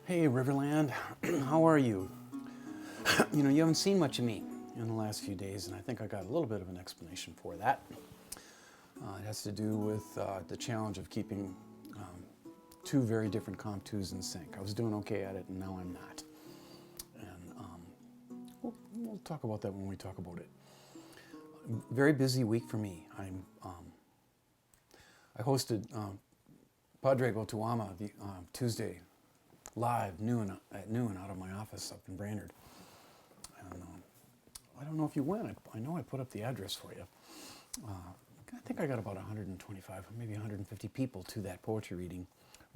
Hey, Riverland, how are you? You haven't seen much of me in the last few days, and I think I got a little bit of an explanation for that. It has to do with the challenge of keeping two very different comp twos in sync. I was doing okay at it, and now I'm not. And we'll talk about that when we talk about it. Very busy week for me. I hosted Padraig the Tuesday live at noon out of my office up in Brainerd. And I don't know if you went. I know I put up the address for you. I think I got about 125, maybe 150 people to that poetry reading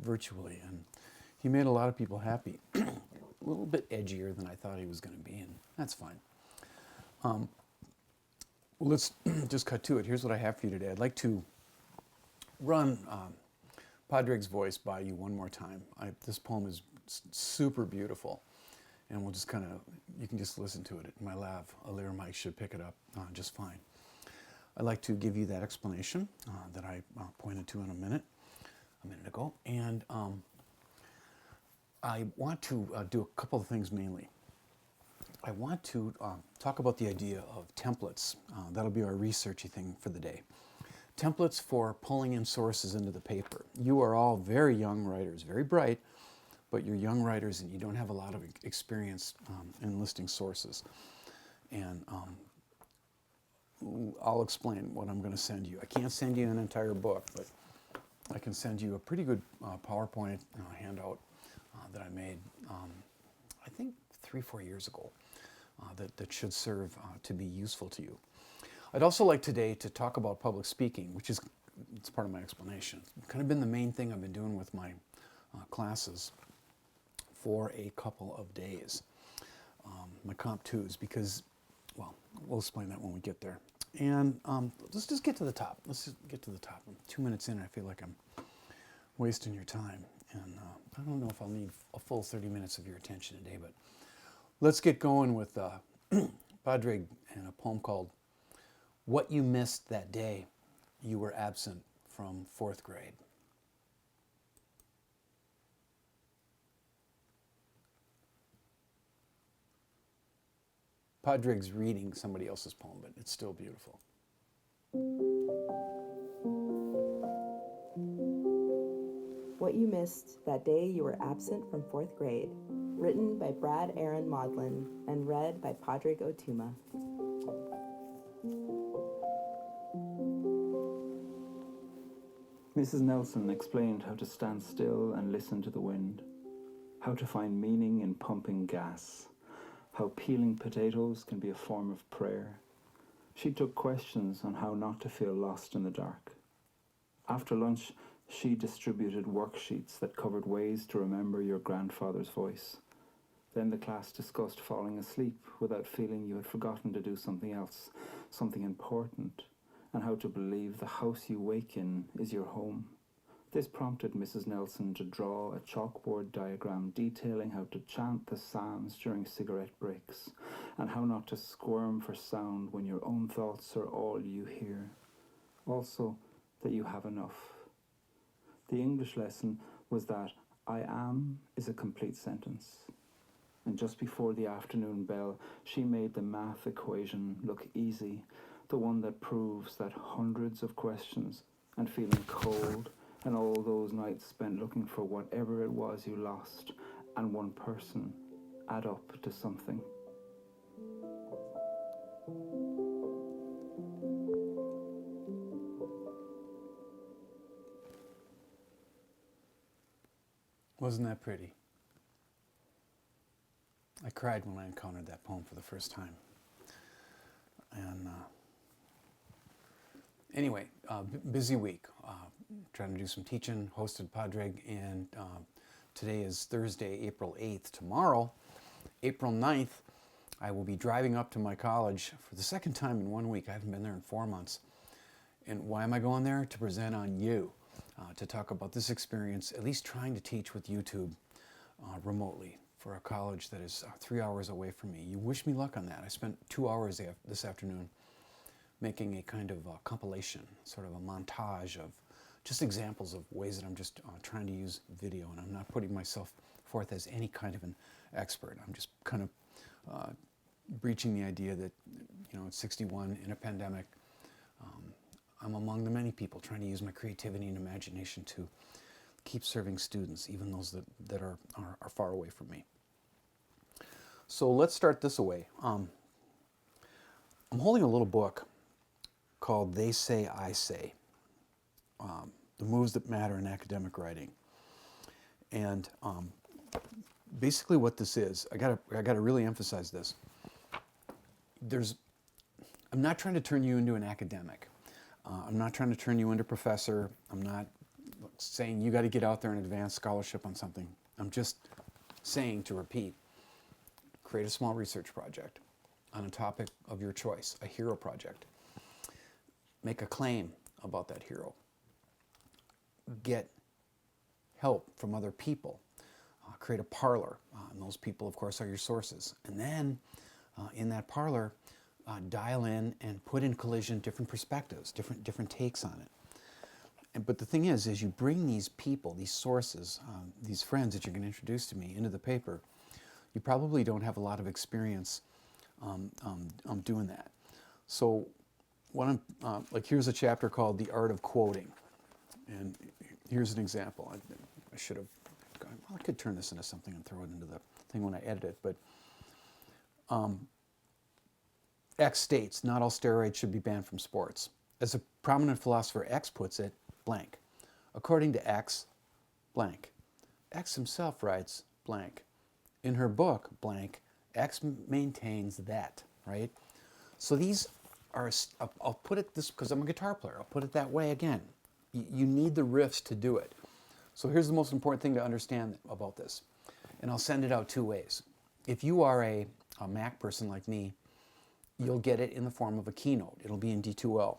virtually, and he made a lot of people happy. A little bit edgier than I thought he was going to be, and that's fine. Well, let's just cut to it. Here's what I have for you today. I'd like to run Padraig's voice by you one more time. This poem is super beautiful, and we'll just you can just listen to it. My lav mic should pick it up just fine. I'd like to give you that explanation that I pointed to a minute ago, and I want to do a couple of things mainly. I want to talk about the idea of templates. That'll be our researchy thing for the day. Templates for pulling in sources into the paper. You are all very young writers, very bright, but you're young writers and you don't have a lot of experience in listing sources. And I'll explain what I'm going to send you. I can't send you an entire book, but I can send you a pretty good PowerPoint handout that I made, I think 3-4 years ago, that should serve to be useful to you. I'd also like today to talk about public speaking, which is it's part of my explanation. It's kind of been the main thing I've been doing with my classes for a couple of days. My Comp 2s, because, well, we'll explain that when we get there. And let's just get to the top. Let's just get to the top. I'm 2 minutes in, I feel like I'm wasting your time. And I don't know if I'll need a full 30 minutes of your attention today, but let's get going with Padraig and a poem called What You Missed That Day You Were Absent from 4th Grade. Padraig's reading somebody else's poem, but it's still beautiful. What You Missed That Day You Were Absent from 4th Grade. Written by Brad Aaron Maudlin and read by Padraig Otuma. Mrs. Nelson explained how to stand still and listen to the wind, how to find meaning in pumping gas, how peeling potatoes can be a form of prayer. She took questions on how not to feel lost in the dark. After lunch, she distributed worksheets that covered ways to remember your grandfather's voice. Then the class discussed falling asleep without feeling you had forgotten to do something else, something important, and how to believe the house you wake in is your home. This prompted Mrs. Nelson to draw a chalkboard diagram detailing how to chant the Psalms during cigarette breaks, and how not to squirm for sound when your own thoughts are all you hear. Also, that you have enough. The English lesson was that I am is a complete sentence. And just before the afternoon bell, she made the math equation look easy, the one that proves that hundreds of questions and feeling cold and all those nights spent looking for whatever it was you lost and one person add up to something. Wasn't that pretty? I cried when I encountered that poem for the first time. And anyway, busy week. Trying to do some teaching, hosted Padraig, and today is Thursday, April 8th. Tomorrow, April 9th, I will be driving up to my college for the second time in 1 week. I haven't been there in 4 months. And why am I going there? To present on you, to talk about this experience, at least trying to teach with YouTube remotely for a college that is 3 hours away from me. You wish me luck on that. I spent 2 hours this afternoon making a kind of compilation, sort of a montage of just examples of ways that I'm just trying to use video, and I'm not putting myself forth as any kind of an expert. I'm just kind of breaching the idea that, at 61 in a pandemic, I'm among the many people trying to use my creativity and imagination to keep serving students, even those that are far away from me. So let's start this away. I'm holding a little book called They Say, I Say, The Moves That Matter in Academic Writing. And basically what this is, I gotta really emphasize this. I'm not trying to turn you into an academic. I'm not trying to turn you into a professor. I'm not saying you got to get out there and advance scholarship on something. I'm just saying, to repeat, create a small research project on a topic of your choice, a hero project. Make a claim about that hero. Get help from other people. Create a parlor, and those people, of course, are your sources. And then in that parlor, dial in and put in collision different perspectives, different takes on it. But the thing is, as you bring these people, these sources, these friends that you're going to introduce to me into the paper, you probably don't have a lot of experience doing that. So what here's a chapter called The Art of Quoting. And here's an example. I should have, I could turn this into something and throw it into the thing when I edit it, but X states, not all steroids should be banned from sports. As a prominent philosopher, X puts it, blank. According to X, blank. X himself writes, blank. In her book, blank, X maintains that, right? So these are, I'll put it this, because I'm a guitar player, I'll put it that way again. You need the riffs to do it. So here's the most important thing to understand about this. And I'll send it out two ways. If you are a Mac person like me, you'll get it in the form of a keynote. It'll be in D2L.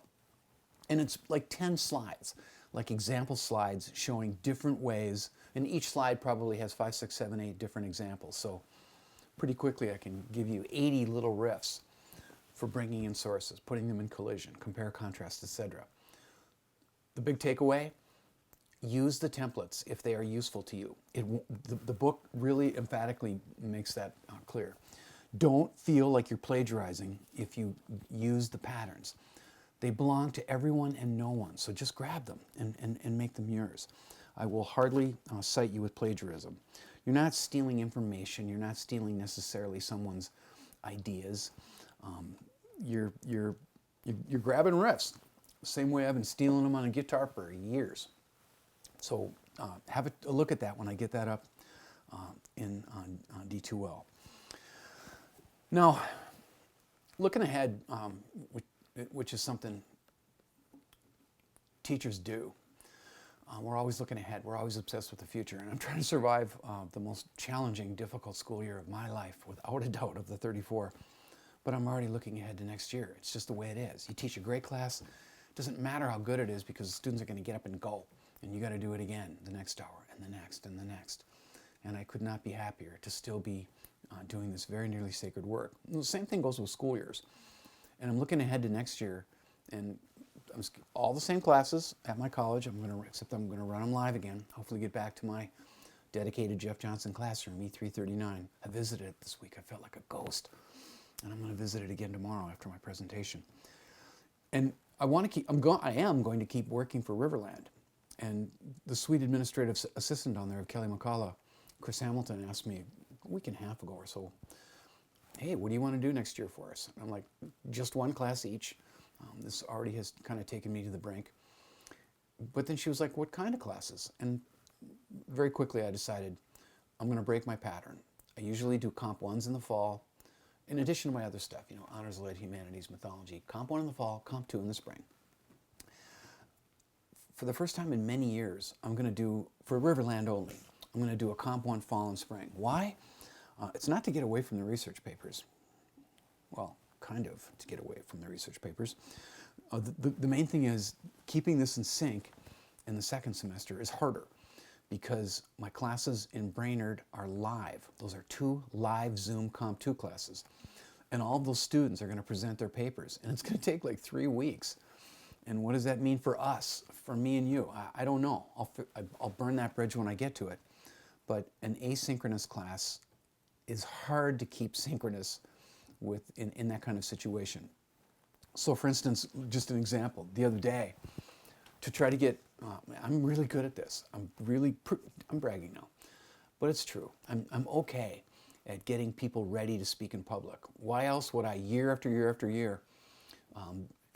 And it's like 10 slides, like example slides showing different ways. And each slide probably has 5, 6, 7, 8 different examples. So pretty quickly I can give you 80 little riffs for bringing in sources, putting them in collision, compare, contrast, etc. The big takeaway, use the templates if they are useful to you. The book really emphatically makes that clear. Don't feel like you're plagiarizing if you use the patterns. They belong to everyone and no one, so just grab them and make them yours. I will hardly cite you with plagiarism. You're not stealing information. You're not stealing necessarily someone's ideas. You're grabbing riffs, the same way I've been stealing them on a guitar for years. So have a look at that when I get that up on D2L. Now, looking ahead, which is something teachers do. We're always looking ahead. We're always obsessed with the future. And I'm trying to survive the most challenging, difficult school year of my life, without a doubt, of the 34. But I'm already looking ahead to next year. It's just the way it is. You teach a great class. It doesn't matter how good it is, because the students are going to get up and go. And you got to do it again the next hour and the next and the next. And I could not be happier to still be doing this very nearly sacred work. And the same thing goes with school years. And I'm looking ahead to next year, and all the same classes at my college. Except I'm going to run them live again. Hopefully get back to my dedicated Jeff Johnson classroom, E339. I visited it this week. I felt like a ghost. And I'm going to visit it again tomorrow after my presentation. And I am going to keep working for Riverland. And the sweet administrative assistant down there of Kelly McCullough, Chris Hamilton, asked me a week and a half ago or so, hey, what do you want to do next year for us? And I'm like, just one class each. This already has kind of taken me to the brink. But then she was like, what kind of classes? And very quickly I decided I'm going to break my pattern. I usually do Comp 1s in the fall, in addition to my other stuff, honors lit, humanities, mythology. Comp 1 in the fall, Comp 2 in the spring. For the first time in many years, I'm going to do, for Riverland only, I'm going to do a Comp 1 fall and spring. Why? It's not to get away from the research papers. Well, kind of to get away from the research papers. The main thing is keeping this in sync in the second semester is harder, because my classes in Brainerd are live. Those are 2 live Zoom Comp 2 classes. And all of those students are going to present their papers. And it's going to take like 3 weeks. And what does that mean for us, for me and you? I don't know. I'll burn that bridge when I get to it. But an asynchronous class is hard to keep synchronous in that kind of situation. So for instance, just an example, the other day, to try to get, I'm really good at this. I'm bragging now, but it's true. I'm okay at getting people ready to speak in public. Why else would I, year after year after year,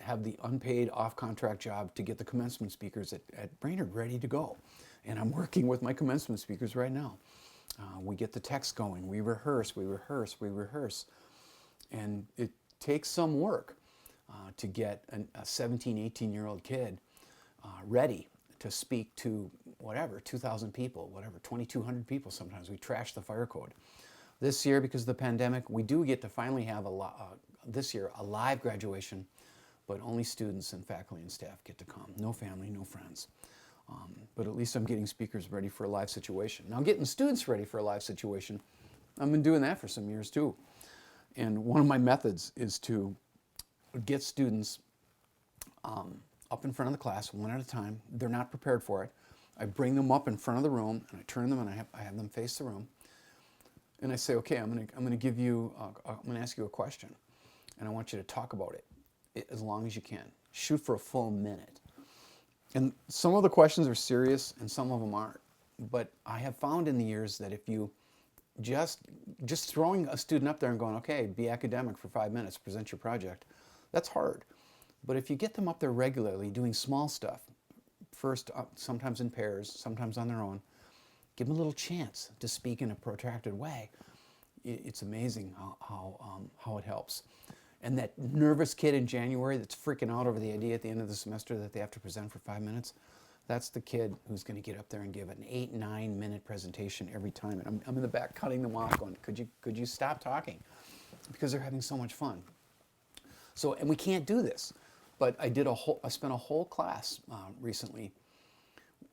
have the unpaid off-contract job to get the commencement speakers at Brainerd ready to go? And I'm working with my commencement speakers right now. We get the text going, we rehearse. And it takes some work to get a 17, 18-year-old kid ready to speak to whatever, 2,000 people, whatever, 2,200 people sometimes. We trash the fire code. This year, because of the pandemic, we do get to finally have this year a live graduation, but only students and faculty and staff get to come. No family, no friends. But at least I'm getting speakers ready for a live situation. Now, getting students ready for a live situation, I've been doing that for some years too. And one of my methods is to get students up in front of the class one at a time. They're not prepared for it. I bring them up in front of the room and I turn them and I have them face the room. And I say, okay, I'm gonna ask you a question, and I want you to talk about it as long as you can. Shoot for a full minute. And some of the questions are serious and some of them aren't. But I have found in the years that if you just throwing a student up there and going, okay, be academic for 5 minutes, present your project, that's hard. But if you get them up there regularly doing small stuff, first sometimes in pairs, sometimes on their own, give them a little chance to speak in a protracted way, it's amazing how it helps. And that nervous kid in January that's freaking out over the idea at the end of the semester that they have to present for 5 minutes, that's the kid who's going to get up there and give an 8-9 minute presentation every time. And I'm in the back cutting them off going, could you stop talking? Because they're having so much fun. So, and we can't do this. But I spent a whole class recently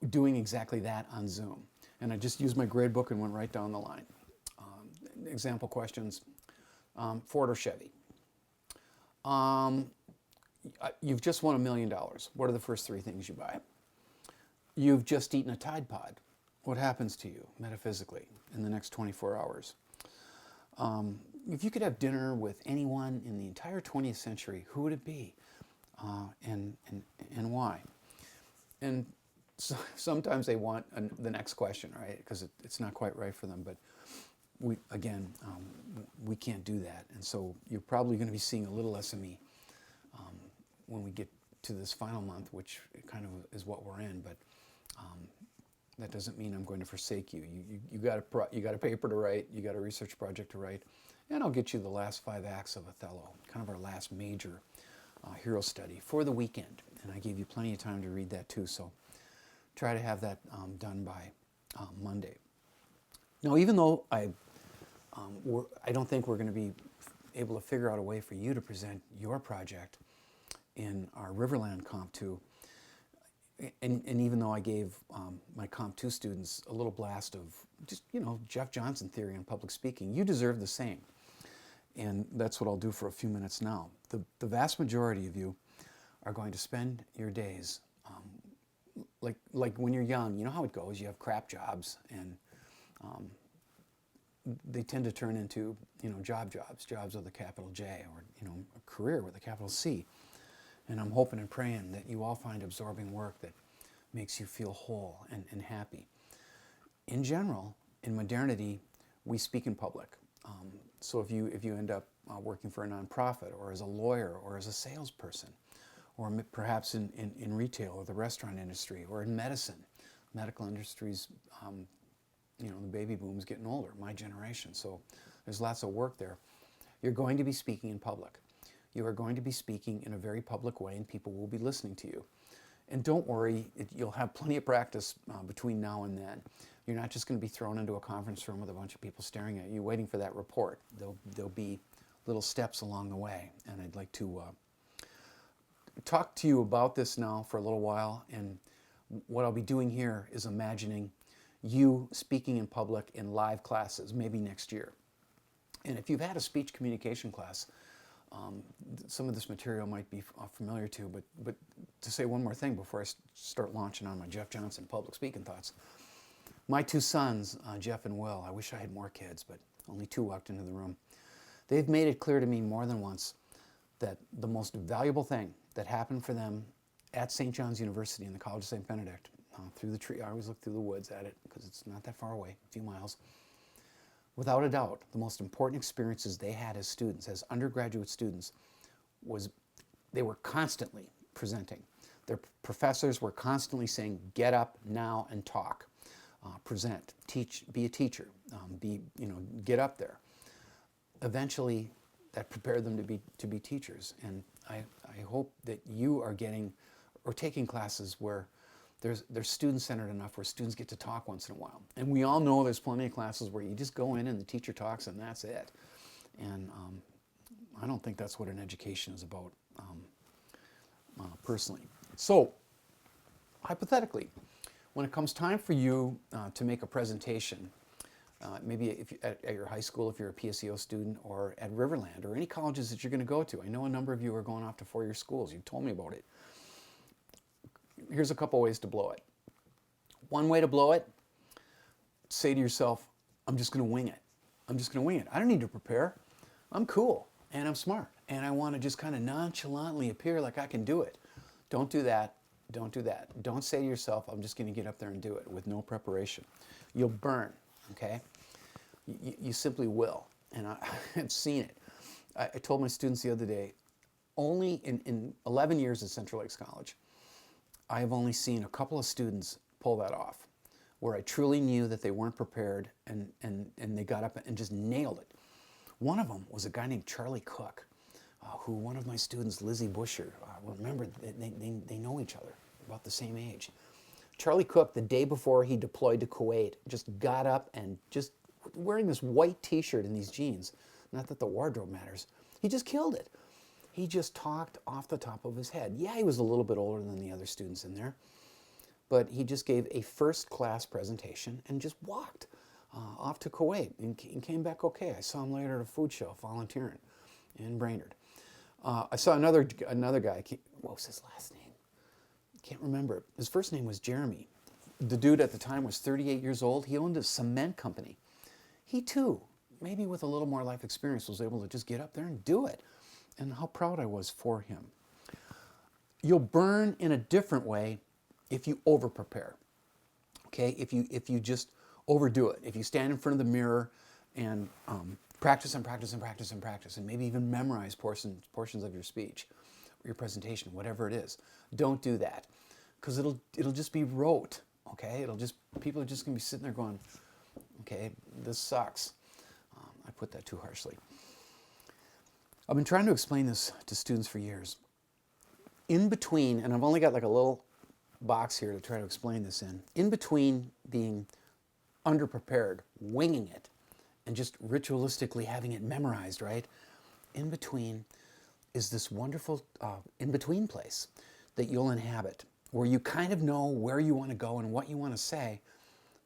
doing exactly that on Zoom. And I just used my grade book and went right down the line. Example questions, Ford or Chevy? You've just won $1 million. What are the first 3 things you buy? You've just eaten a Tide Pod. What happens to you metaphysically in the next 24 hours? If you could have dinner with anyone in the entire 20th century, who would it be? And why? And so sometimes they want the next question, right? Because it's not quite right for them. But we can't do that. And so you're probably going to be seeing a little less of me when we get to this final month, which kind of is what we're in. But that doesn't mean I'm going to forsake you. You got a paper to write, you got a research project to write, and I'll get you the last 5 acts of Othello, kind of our last major hero study for the weekend. And I gave you plenty of time to read that too, so try to have that done by Monday. Now, even though I don't think we're going to be able to figure out a way for you to present your project in our Riverland Comp 2, and even though I gave my Comp 2 students a little blast of just, Jeff Johnson theory on public speaking, you deserve the same. And that's what I'll do for a few minutes now. The vast majority of you are going to spend your days, like when you're young, you know how it goes, you have crap jobs, and they tend to turn into, jobs with a capital J, or, a career with a capital C. And I'm hoping and praying that you all find absorbing work that makes you feel whole and happy. In general, in modernity, we speak in public. So if you end up working for a nonprofit, or as a lawyer, or as a salesperson, or perhaps in retail or the restaurant industry, or in medicine, medical industries, the baby boom's getting older, my generation, so there's lots of work there. You're going to be speaking in public. You are going to be speaking in a very public way, and people will be listening to you. And don't worry, you'll have plenty of practice between now and then. You're not just going to be thrown into a conference room with a bunch of people staring at you, waiting for that report. There'll be little steps along the way, and I'd like to talk to you about this now for a little while. And what I'll be doing here is imagining you speaking in public in live classes, maybe next year. And if you've had a speech communication class, some of this material might be familiar to, but to say one more thing before I start launching on my Jeff Johnson public speaking thoughts. My two sons, Jeff and Will, I wish I had more kids, but only two walked into the room. They've made it clear to me more than once that the most valuable thing that happened for them at St. John's University in the College of St. Benedict, through the tree, I always look through the woods at it because it's not that far away, a few miles. Without a doubt, the most important experiences they had as students, as undergraduate students, was they were constantly presenting. Their professors were constantly saying, get up now and talk, present, teach, be a teacher, get up there. Eventually, that prepared them to be teachers. And I hope that you are getting or taking classes where they're student-centered enough where students get to talk once in a while. And we all know there's plenty of classes where you just go in and the teacher talks and that's it. And I don't think that's what an education is about, personally. So, hypothetically, when it comes time for you to make a presentation, maybe if you, at your high school if you're a PSEO student, or at Riverland, or any colleges that you're going to go to. I know a number of you are going off to four-year schools. You've told me about it. Here's a couple ways to blow it. One way to blow it, say to yourself, I'm just going to wing it. I'm just going to wing it. I don't need to prepare. I'm cool and I'm smart and I want to just kind of nonchalantly appear like I can do it. Don't do that. Don't do that. Don't say to yourself, I'm just going to get up there and do it with no preparation. You'll burn, okay? You simply will. And I've seen it. I told my students the other day, only in 11 years at Central Lakes College, I have only seen a couple of students pull that off, where I truly knew that they weren't prepared and they got up and just nailed it. One of them was a guy named Charlie Cook, who one of my students, Lizzie Busher, remember, they know each other, about the same age. Charlie Cook, the day before he deployed to Kuwait, just got up and just wearing this white t-shirt and these jeans, not that the wardrobe matters, he just killed it. He just talked off the top of his head. Yeah, he was a little bit older than the other students in there, but he just gave a first-class presentation and just walked off to Kuwait and came back okay. I saw him later at a food show volunteering in Brainerd. I saw another guy. What was his last name? Can't remember. His first name was Jeremy. The dude at the time was 38 years old. He owned a cement company. He too, maybe with a little more life experience, was able to just get up there and do it. And how proud I was for him. You'll burn in a different way if you over-prepare. Okay, if you just overdo it. If you stand in front of the mirror and practice and practice and practice and practice, and maybe even memorize portions of your speech, or your presentation, whatever it is, don't do that, because it'll just be rote. Okay, people are just going to be sitting there going, okay, this sucks. I put that too harshly. I've been trying to explain this to students for years. In between, and I've only got like a little box here to try to explain this in between being underprepared, winging it, and just ritualistically having it memorized, right? In between is this wonderful in-between place that you'll inhabit, where you kind of know where you want to go and what you want to say,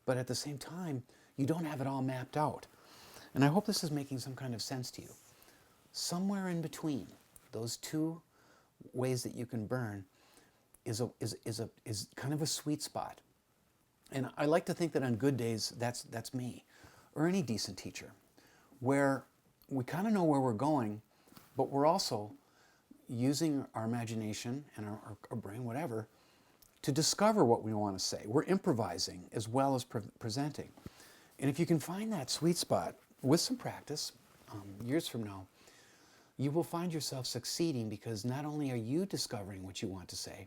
but at the same time, you don't have it all mapped out. And I hope this is making some kind of sense to you. Somewhere in between those two ways that you can burn is kind of a sweet spot. And I like to think that on good days, that's me, or any decent teacher, where we kind of know where we're going, but we're also using our imagination and our brain, whatever, to discover what we want to say. We're improvising as well as presenting. And if you can find that sweet spot with some practice, years from now, you will find yourself succeeding, because not only are you discovering what you want to say,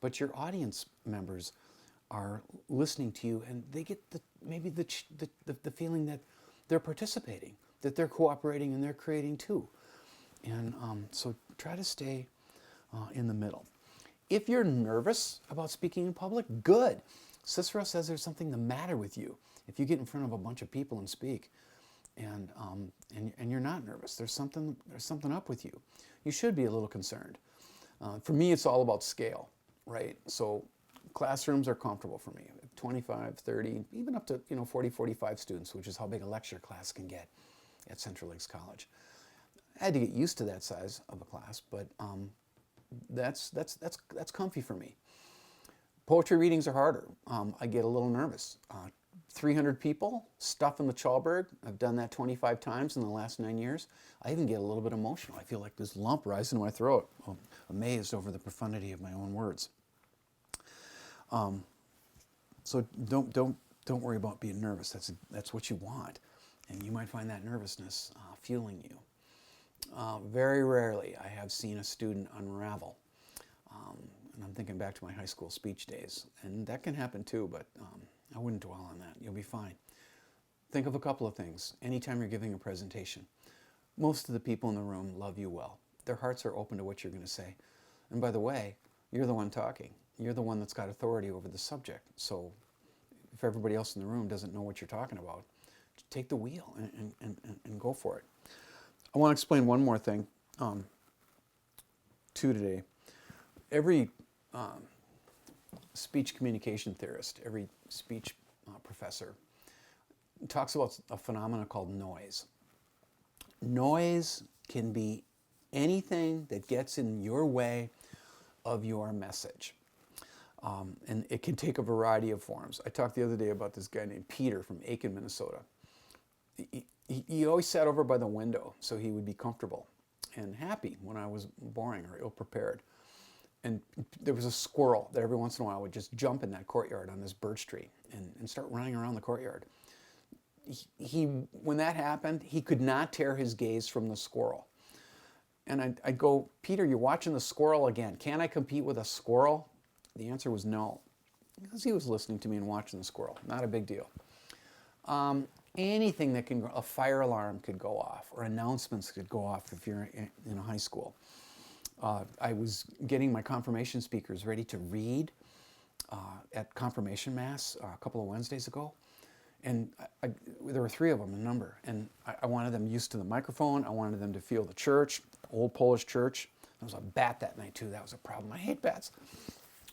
but your audience members are listening to you, and they get maybe the feeling that they're participating, that they're cooperating and they're creating too. And so try to stay in the middle. If you're nervous about speaking in public, good. Cicero says there's something the matter with you if you get in front of a bunch of people and speak, and you're not nervous. There's something up with you. You should be a little concerned. For me, it's all about scale, right? So classrooms are comfortable for me. 25, 30, even up to 40, 45 students, which is how big a lecture class can get at Central Lakes College. I had to get used to that size of a class, but that's comfy for me. Poetry readings are harder. I get a little nervous. 300 people, stuff in the Chalberg. I've done that 25 times in the last 9 years. I even get a little bit emotional. I feel like this lump rising in my throat, amazed over the profundity of my own words. So don't worry about being nervous. That's what you want, and you might find that nervousness fueling you. Very rarely I have seen a student unravel. And I'm thinking back to my high school speech days, and that can happen too, but I wouldn't dwell on that. You'll be fine. Think of a couple of things. Anytime you're giving a presentation, most of the people in the room love you well. Their hearts are open to what you're going to say. And by the way, you're the one talking. You're the one that's got authority over the subject. So if everybody else in the room doesn't know what you're talking about, take the wheel and go for it. I want to explain one more thing today. Every speech communication theorist, every speech professor talks about a phenomenon called noise. Noise can be anything that gets in your way of your message. And it can take a variety of forms. I talked the other day about this guy named Peter from Aiken, Minnesota. He always sat over by the window so he would be comfortable and happy when I was boring or ill-prepared. And there was a squirrel that every once in a while would just jump in that courtyard on this birch tree and start running around the courtyard. When that happened, he could not tear his gaze from the squirrel. And I'd go, Peter, you're watching the squirrel again. Can I compete with a squirrel? The answer was no, because he was listening to me and watching the squirrel. Not a big deal. Anything that can, a fire alarm could go off, or announcements could go off if you're in a high school. I was getting my confirmation speakers ready to read at confirmation mass a couple of Wednesdays ago. And there were 3 of them in number. And I wanted them used to the microphone. I wanted them to feel the church, old Polish church. There was a bat that night too. That was a problem. I hate bats.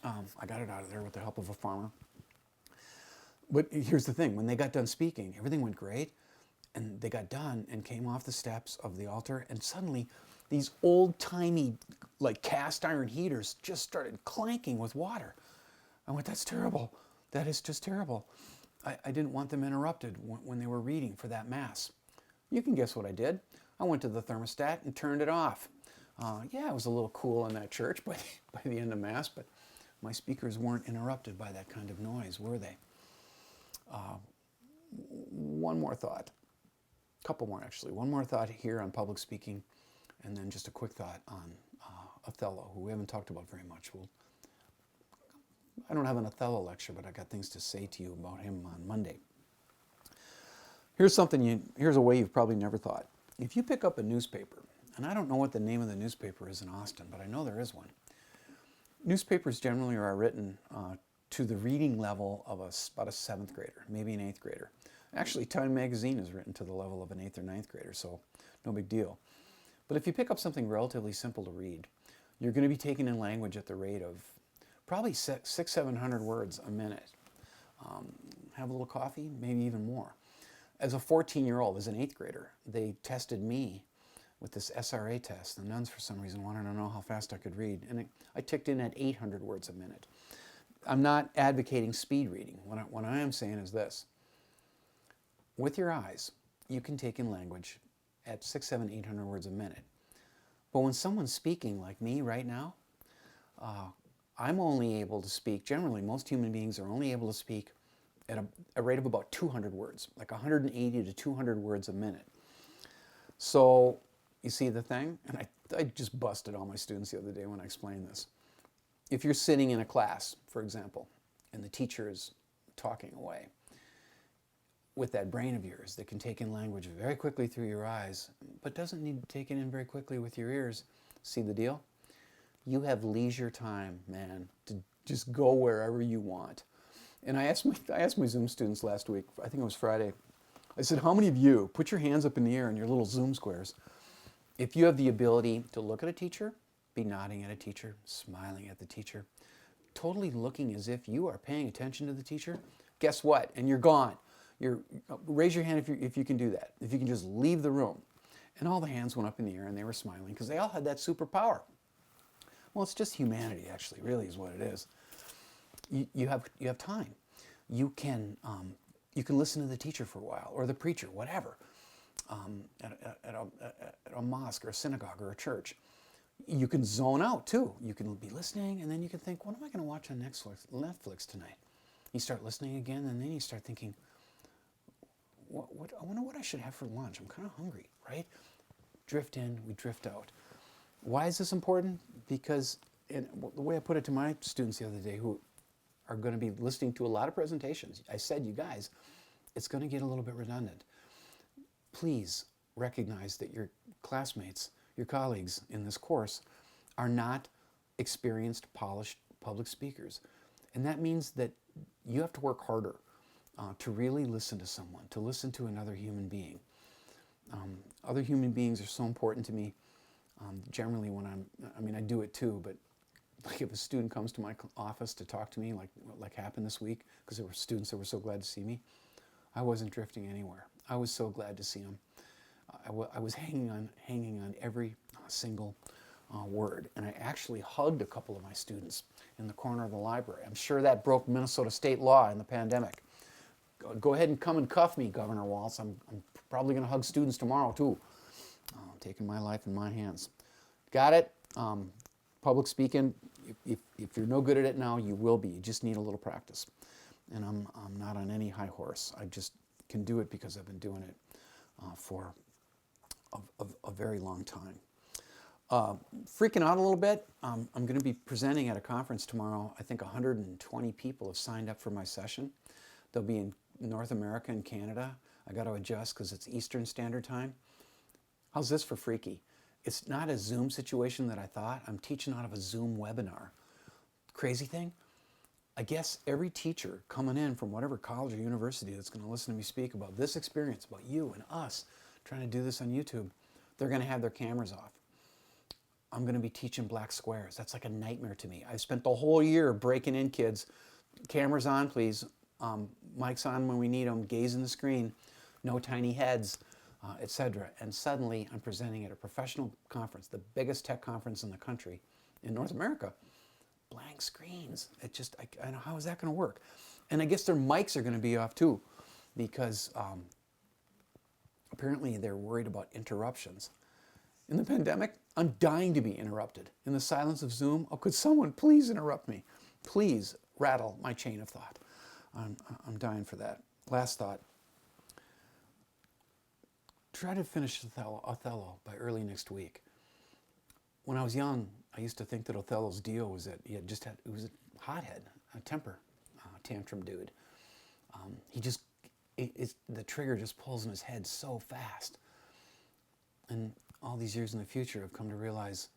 I got it out of there with the help of a farmer. But here's the thing. When they got done speaking, everything went great. And they got done and came off the steps of the altar. And suddenly, these old-timey, like cast iron heaters just started clanking with water. I went, that's terrible. That is just terrible. I didn't want them interrupted when they were reading for that mass. You can guess what I did. I went to the thermostat and turned it off. Yeah, it was a little cool in that church by the end of mass, but my speakers weren't interrupted by that kind of noise, were they? One more thought. A couple more, actually. One more thought here on public speaking, and then just a quick thought on Othello, who we haven't talked about very much. I don't have an Othello lecture, but I got things to say to you about him on Monday. Here's a way you've probably never thought. If you pick up a newspaper, and I don't know what the name of the newspaper is in Austin, but I know there is one. Newspapers generally are written to the reading level of about a 7th grader, maybe an 8th grader. Actually, Time magazine is written to the level of an 8th or 9th grader, so no big deal. But if you pick up something relatively simple to read, you're going to be taking in language at the rate of probably 600-700 words a minute. Have a little coffee, maybe even more. As a 14-year-old, as an 8th grader, they tested me with this SRA test. The nuns, for some reason, wanted to know how fast I could read. And I ticked in at 800 words a minute. I'm not advocating speed reading. What I am saying is this. With your eyes, you can take in language at 600, 700, 800 words a minute. But when someone's speaking like me right now, I'm only able to speak, generally most human beings are only able to speak at a rate of about 200 words, like 180 to 200 words a minute. So you see the thing? And I just busted all my students the other day when I explained this. If you're sitting in a class, for example, and the teacher is talking away, with that brain of yours that can take in language very quickly through your eyes, but doesn't need to take it in very quickly with your ears, see the deal? You have leisure time, man, to just go wherever you want. And I asked my Zoom students last week, I think it was Friday, I said, how many of you, put your hands up in the air in your little Zoom squares, if you have the ability to look at a teacher, be nodding at a teacher, smiling at the teacher, totally looking as if you are paying attention to the teacher, guess what? And you're gone. Raise your hand if you can do that, if you can just leave the room And all the hands went up in the air and they were smiling because they all had that superpower. Well, it's just humanity, actually, really is what it is. You have time. You can listen to the teacher for a while, or the preacher, whatever, at a mosque or a synagogue or a church. You can zone out too. You can be listening, and then you can think, what am I going to watch on Netflix tonight? You start listening again, and then you start thinking, I wonder what I should have for lunch. I'm kind of hungry, right? Drift in, we drift out. Why is this important? Because the way I put it to my students the other day who are going to be listening to a lot of presentations, I said, you guys, it's going to get a little bit redundant. Please recognize that your classmates, your colleagues in this course are not experienced, polished public speakers. And that means that you have to work harder to really listen to someone, to listen to another human being. Other human beings are so important to me. Generally when I do it too, but like if a student comes to my office to talk to me, like happened this week, because there were students that were so glad to see me, I wasn't drifting anywhere. I was so glad to see them. I was hanging on every single word, and I actually hugged a couple of my students in the corner of the library. I'm sure that broke Minnesota state law in the pandemic. Go ahead and come and cuff me, Governor Walz. I'm probably going to hug students tomorrow too. Taking my life in my hands. Got it? Public speaking, if you're no good at it now, you will be. You just need a little practice. And I'm not on any high horse. I just can do it because I've been doing it for a very long time. Freaking out a little bit. I'm going to be presenting at a conference tomorrow. I think 120 people have signed up for my session. They'll be in North America and Canada. I got to adjust because it's Eastern Standard Time. How's this for freaky? It's not a Zoom situation that I thought. I'm teaching out of a Zoom webinar. Crazy thing, I guess every teacher coming in from whatever college or university that's going to listen to me speak about this experience, about you and us trying to do this on YouTube, they're going to have their cameras off. I'm going to be teaching black squares. That's like a nightmare to me. I've spent the whole year breaking in kids. Cameras on, please. Mics on when we need them. Gaze in the screen. No tiny heads, etc. And suddenly I'm presenting at a professional conference, the biggest tech conference in the country, in North America. Blank screens. I know, how is that going to work? And I guess their mics are going to be off too, because apparently they're worried about interruptions. In the pandemic, I'm dying to be interrupted. In the silence of Zoom, oh, could someone please interrupt me? Please rattle my chain of thought. I'm dying for that. Last thought. Try to finish Othello by early next week. When I was young, I used to think that Othello's deal was that he was a hothead, a temper tantrum dude. The trigger just pulls in his head so fast. And all these years in the future, I've come to realize,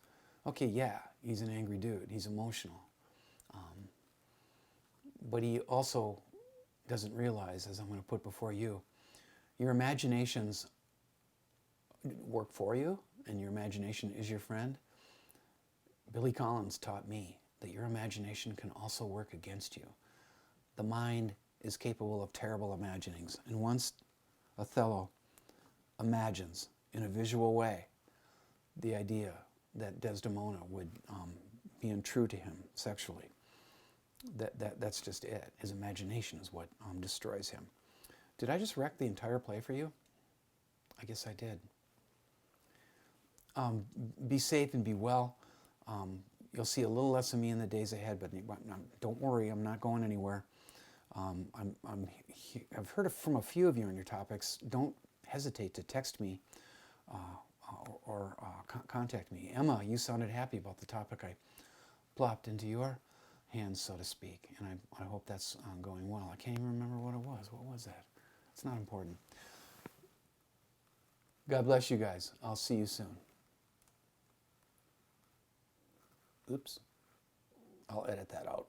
okay, yeah, he's an angry dude. He's emotional. But he also doesn't realize, as I'm going to put before you, your imaginations work for you, and your imagination is your friend. Billy Collins taught me that your imagination can also work against you. The mind is capable of terrible imaginings. And once Othello imagines in a visual way the idea that Desdemona would be untrue to him sexually, that's just it. His imagination is what destroys him. Did I just wreck the entire play for you? I guess I did. Be safe and be well. You'll see a little less of me in the days ahead, but don't worry, I'm not going anywhere. I've heard from a few of you on your topics. Don't hesitate to text me or contact me. Emma, you sounded happy about the topic I plopped into your hands, so to speak, and I hope that's going well. I can't even remember what it was. What was that? It's not important. God bless you guys. I'll see you soon. Oops. I'll edit that out.